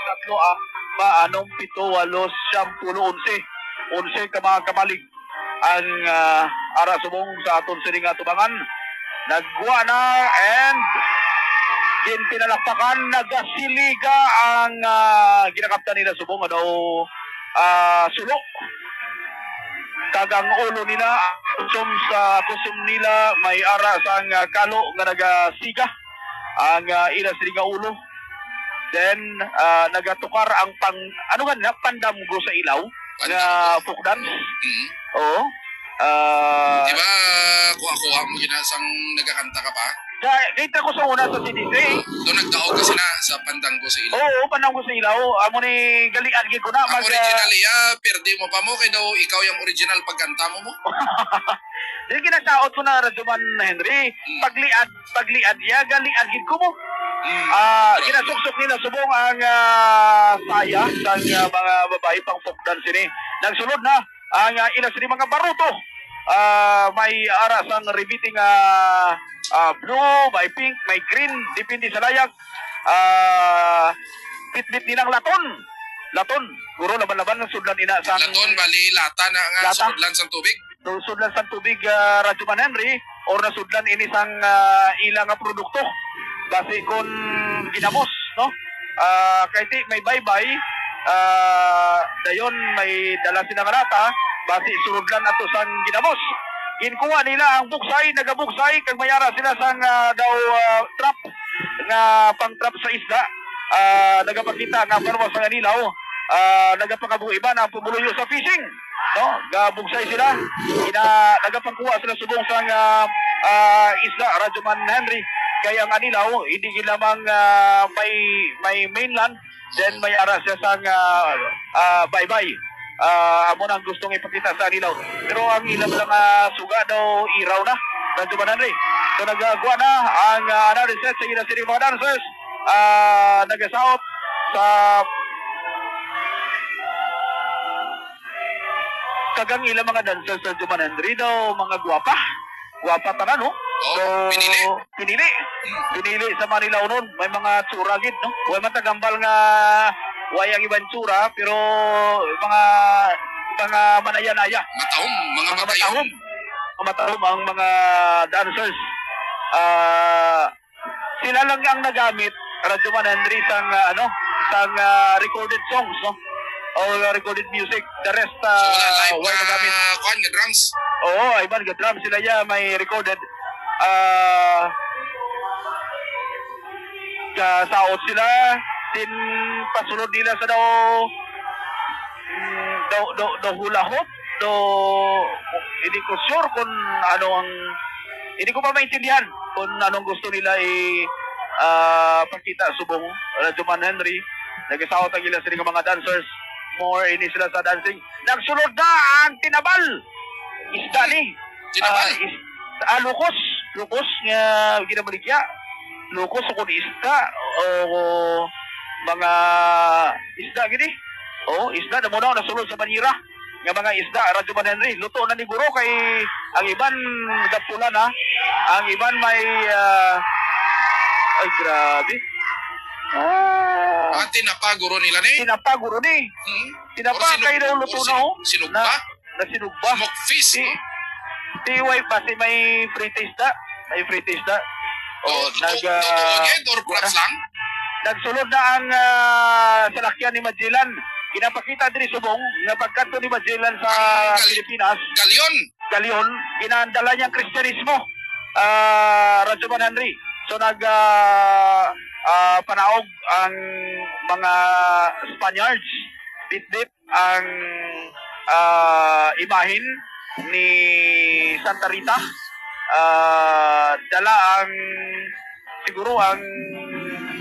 tatlo ang paanong 7, 8, 10, 11 ka mga kamalig ang ara subong sa aton sining tubangan. Nagwa na and din pinalakpakan, nagasiliga ang ginakapta nila subong sulo. Kagang ulo nila kusum nila may ara sang kalo nga nagasiga ang ila sining ulo. Then nagatukar ang pandamgo sa ilaw nga folk dance. Oo. Di ba kuha-kuha mo ginasang nagkakanta ka pa? Kita ko sa una sa CDC. Doon nagdaog kasi na sa pandanggo sa ilaw. Oo, pandamgo sa ilaw. Amo ni galian gid ko na Ang original perdi mo pa mo kay daw ikaw yung original pagkanta mo. Yung ginasaot ko na Rajuman Henry, pagliad ya galian gid ko mo. Ginasuksok nila subong ang saya sa mga babae pang folk dance ni. Nagsulod na ang ilas ni mga baruto. May ara sang riveting blue, may pink, may green, depende sa layag. Bit-bit nilang laton. Guro laban-laban ng sudlan ina sang laton bali lata na nga sudlan sang tubig. Sudlan sang tubig Rajuman Henry or nasudlan ini sang ilang produkto. Base kon ginamos, no? Kahit may baybay, dayon may dala sila nga lata, base surudlan ato sang ginamos. Ginkuha nila ang buksay, nagabuksay, kag mayara sila sang trap, nga pang-trap sa isda. Nagapakita nga parwa sa ganilaw, nagapakabuiba na pumuluyo sa fishing. No? Gabuksay sila, nagapangkuha sila subong sang isda, Rajuman Henry. Kaya ang anilaw, hindi lamang may mainland, then may ara siya sang baybay. Amo nang gustong ipakita sa anilaw. Pero ang ilang lang suga daw iraw na, Rajuman Henry. So nagagawa na ang another set sa ilang sining mga dancers. Nagasaot sa kagang ilang mga dancers sa Rajuman Henry daw mga gwapa tanan, no? So, pinili sa Manila noon. May mga tsura gid, no? Way matagambal nga wayang ibang tsura, pero mga manayanaya. Matahom ang mga dancers. Sila lang ang nagamit, Rajuman Henry, sang recorded songs, no? O recorded music. The rest, so, wala nagamit. Drums? Oo, iban ga drums sila may recorded. Saot sila, din pasunod nila sa daw hula hoop, hindi ko sure kung hindi ko pa maintindihan kung anong gusto nila pakita subong Rajuman Henry. Nagasaot ang ilang sining mga dancers, more ini sila sa dancing. Nagsunod na ang tinabal isda ni lukos nga ginabaligya, lukos o kung isda o mga isda gini. Isda na muna nasulod sa banira nga mga isda, Rajuman Henry. Luto na ni Guro kay ang iban gapulan ha. Ang iban may ay grabe. Tinapa Guro nila ni? Tinapa Guro ni. Tinapa kay daw luto na ho. Sinugba? Sinugba. Smoke fish, no? Tiway pa si may free taste da. May free taste da. Or props lang? Nagsulod na ang salakyan ni Magellan. Kinapakita din subong nga pagkanto ni Magellan sa Pilipinas. Galyon, ginandala niyang Kristyanismo. Rajuman Henry. So panaog ang mga Spaniards. Bit-bit ang imahin ni Santa Rita. Dala ang siguro ang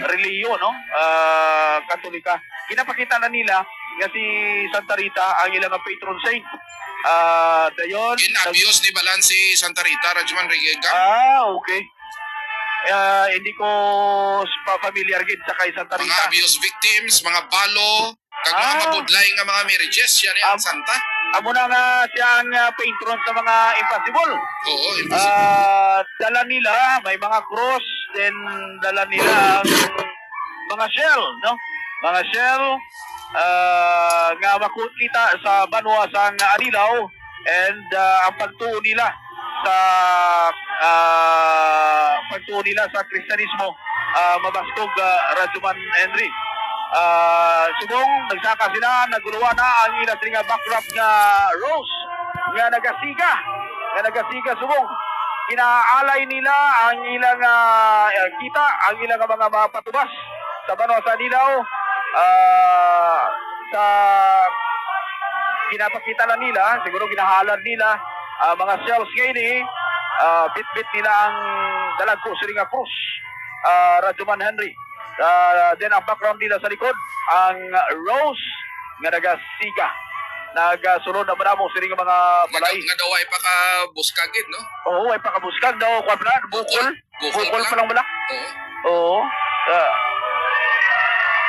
reliyon, no? Katolika. Kinapakita na nila nga si Santa Rita ang ilang patron saint. Dayon abuse di balan si Santa Rita, Rajuman Rigega. Okay. Hindi ko familiar gid sa kay Santa Rita. Mga abuse victims, mga balo, kag mga mabudlay nga mga marriages, yan ang Santa. Amo na nga siya ang patron sa mga impossible. Oo, impossible. Dala nila, may mga cross, then dala nila ang mga shell, no? mga shell nga makita sa banwa sang Anilaw and ang pagtuo nila sa Kristyanismo mabastog Rajuman Henry. Subong nagsaka sila, naguluwa na ang ilang nga backdrop nga Rose nga nagasiga subong inaalay nila ang ilang kita, ang ilang mga patubas sa banwa sa Anilaw. Sa pinapakita lang nila, siguro ginahalad nila mga shells ngayon bit-bit nila ang dalagko sa nga krus Rajuman Henry. Then ang background nila sa likod ang Rose nga nagasiga, nagasunod na manamo sa nga mga balay nga daw ay pakabuskagid, no? oo, ay pakabuskag daw kwa pala bukol pa lang bala. Oo.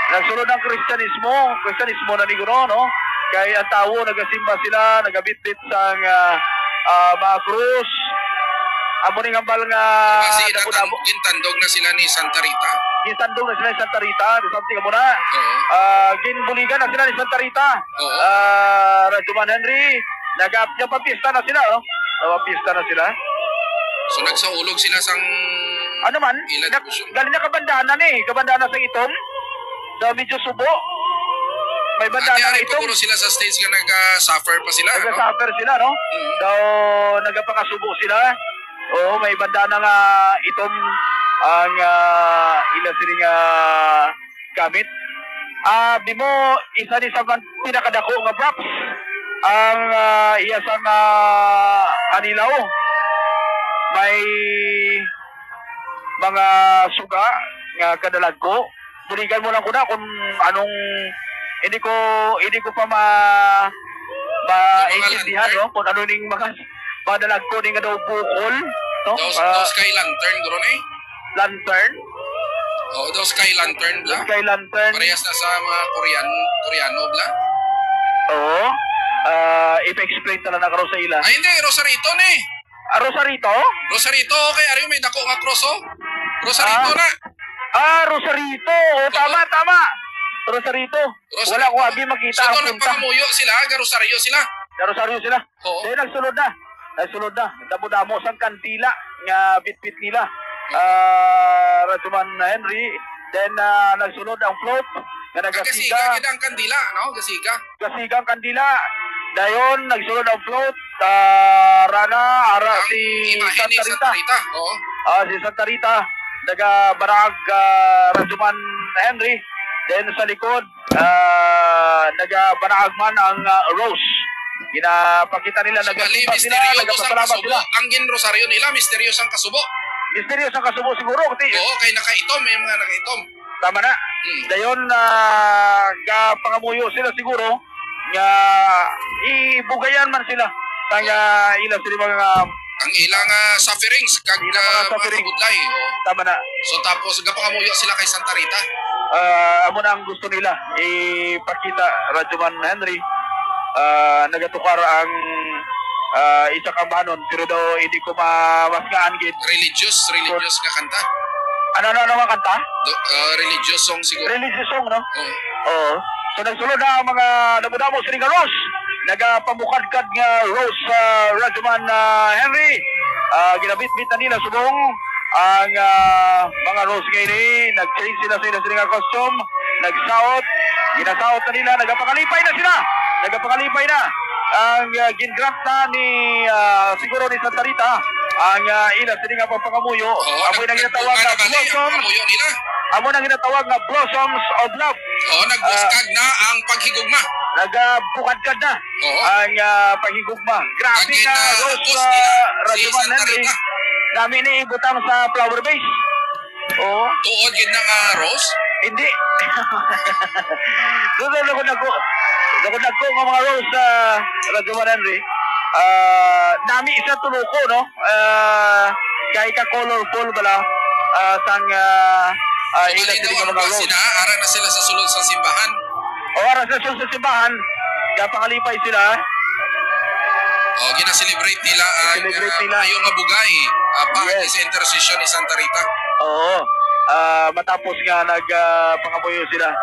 Nagsunod ng Kristyanismo na niguro, no? Kaya ang tao, nagasimba sila, nagabitbit sa mga krus. Amo ning ambal nga Kasi dabo-dabo. gintandog na sila ni Santa Rita. Gisandong na sila ni Santa Rita, something mo na. Ginbuligan na sila ni Santa Rita. Rajuman Henry, nagapista na sila, no? Nagapista na sila. So nagsaulog sila sang Ano man, ilan devotion. galing na kabandana kabandana sa itom. Sa medyo subo. May bandana na Ate, itom. paguro sila sa stage nga nag-suffer pa sila, no? Nag-suffer sila, no? So, nagapakasubo sila. Oo, may bandana nga itom ang ilan siling gamit. Bimo, isa ni sa pinakadako nga props ang iya sa Anilaw. May mga suga nga kadalag ko. Buligan mo lang ko na kung anong hindi ko pa maintindihan, no? Kung ano ning mga dalag ko ning daw bukol, no? Those sky lantern, guro na eh. Lantern. Oh, those sky lantern, bla. Sky lantern. Parehas na sa mga Koreano, bla. Oo. Ipa-explain na lang ako sa ila. Ay, hindi. Rosarito, ne. Rosarito? Rosarito, okay. Ari, may dako nga cross, oh. Rosarito na. Rosarito. Tama. Rosarito. Wala ko abi makita So, ang punta. nagpangamuyo sila, Rosario sila. Rosario sila. Oo. Then nagsunod na. Damo-damo sang kandila nga bit-bit nila. Rajuman Henry. Then nagsunod ang float nga Gasiga, nagasiga. gid ang kandila, no? Gasiga. Gasiga ang kandila. Dayon nagsunod ang float. Si Imahe ni Santa Santa Rita. Rita. Oo. Si Santa Rita. Nagabarag Rajuman Henry. Then sa likod, nagabarag man ang Rose. Ginapakita nila, So, bali, nagasipa sila, misteryo to sang nagpapalaban kasubo. sila. Ang gin Rosario nila, misteryo sang kasubo. Misteryo sa kasubo siguro. Kasi, Oo, kay nakaitom, may mga nakaitom. tama na. Dayon, kapangamuyo sila siguro, nga ibugayan man sila. Kaya ilang sila mga, Ang ilang sufferings, kag Ilang mga mga suffering. kabudlay. Oo. tama na. So tapos, gapangamuyo sila kay Santa Rita. Amo na ang gusto nila ipakita. Rajuman Henry nagatukar ang isa kang banon, pero daw hindi ko mamasgaan gid. Religious nga kanta. Ano mga kanta? Religious song siguro. Religious song, no? Oo. Oo. So nagsulod na ang mga damo-damo sa nga Rose. Nagapamukadkad nga Rose Rajuman Henry. Ginabit-bit na nila subong ang mga Rose ngayon. Nag-change sila sa ilang nga costume. Nagsaot. Ginasaot na nila. Nagapangalipay na sila. Ang gingrant na ni siguro ni Santa Rita ang ilang nga papangamuyo. Amoy na ginatawag na blossoms. Kamuyo nila. Amo na ginatawag na blossoms of love. Oo, nagbuskag na ang paghigugma. Nagabukadkad na Oo. ang paghigugma. Grabe Again, ka, boss Rose nila, si Rajuman Santa Henry. Rita. Dami ni ibutang sa flower base. Oo. Tuod yun ng Rose. Hindi. Doon ako nga mga Rose Rajuman Henry. Nami isa tuluko, no? Kaya ka colorful bala sang Bali ilang daw sila ang mga Rose. sila, ara na sila sa sulod sa simbahan. Oras na sa simbahan, kaya pakalipay sila. O, gina-celebrate nila ang Celebrate nila. ayong nga bugay. Bakit Yes. sa intercession ni Santa Rita. Oo. Matapos nga nagpangamuyo sila.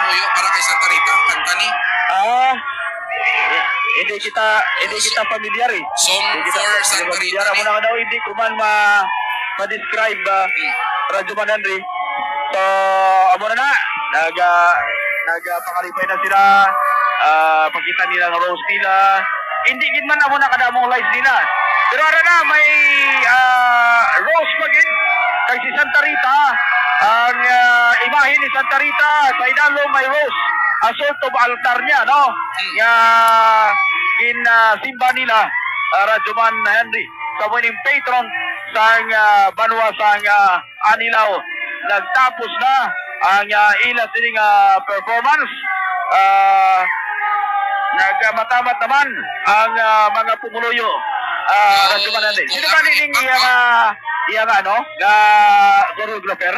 pumuyo para kay Santa Rita ang kanta ni Hindi kita familiar eh. Song for Santa Rita Mo ni. na daw hindi ko man ma-describe Radyo Man Henry. So, amo na nagpakalipay na sila. Pagkita nila ng rose nila. Hindi gid man amo na kadamong lights nila. Pero ara na may rose magin kay si Santa Rita. Ang imahe ni Santa Rita sa idalo may rose. Assault of altar niya, no? Simba nila Radyo Man Henry sa winning patron sang banwa sang Anilaw. Nagtapos na ang ila sining performance. Nagmatamat naman ang mga pumuluyo Radyo Man Henry. Sino ba niling iyang choreographer?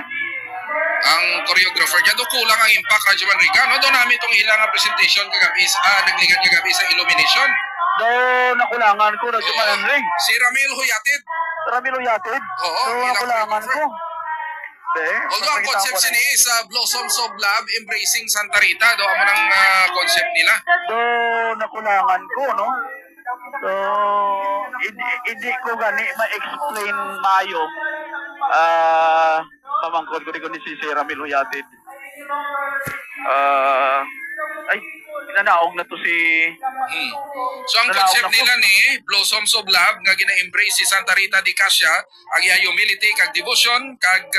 Ang choreographer niya, do kulang ang impact Radyo Man Riga. No, doon namin itong ilang presentation kagabi, nagligan kagabi sa illumination. Doon nakulangan ko Radyo Man Henry. Si Ramil Huyatid. Ramilo Yatid? Oo, Doon ilang nakulangan ko. Although ang concept siya is Blossoms of Love Embracing Santa Rita, do amo ng concept nila. Doon nakulangan ko, no? So, hindi ko gani ma-explain mayo. Pamangkod ko ni si Ramil Huyatid. Ay, nanaog na to si... So ang concept nila ni Blossoms of Love nga gina-embrace si Santa Rita di Cassia ang iya humility kag devotion kag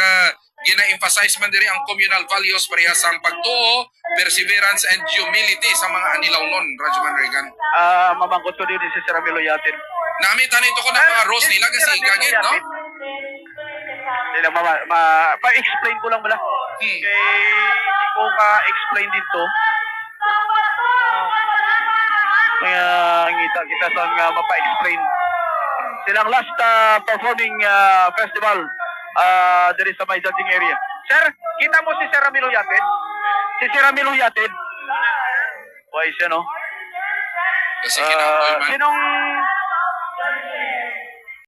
gina-emphasize man diri ang communal values parehas ang pagtuo, perseverance and humility sa mga anilaw nun, Radyo Man Regan. Mamangkod ko din si Ramil Huyatid. Nami tanito ko ng mga rose nila kasi gagit, no? Nila pa-explain ko lang bala. Kay hindi ko ka-explain dito. Kaya ngita kita sa mapa-explain. Silang last performing festival diri sa may judging area. Sir, kita mo si Sir Ramil Huyatid? Si Sir Ramil Huyatid? Why siya, no? Kasi kinapoy man.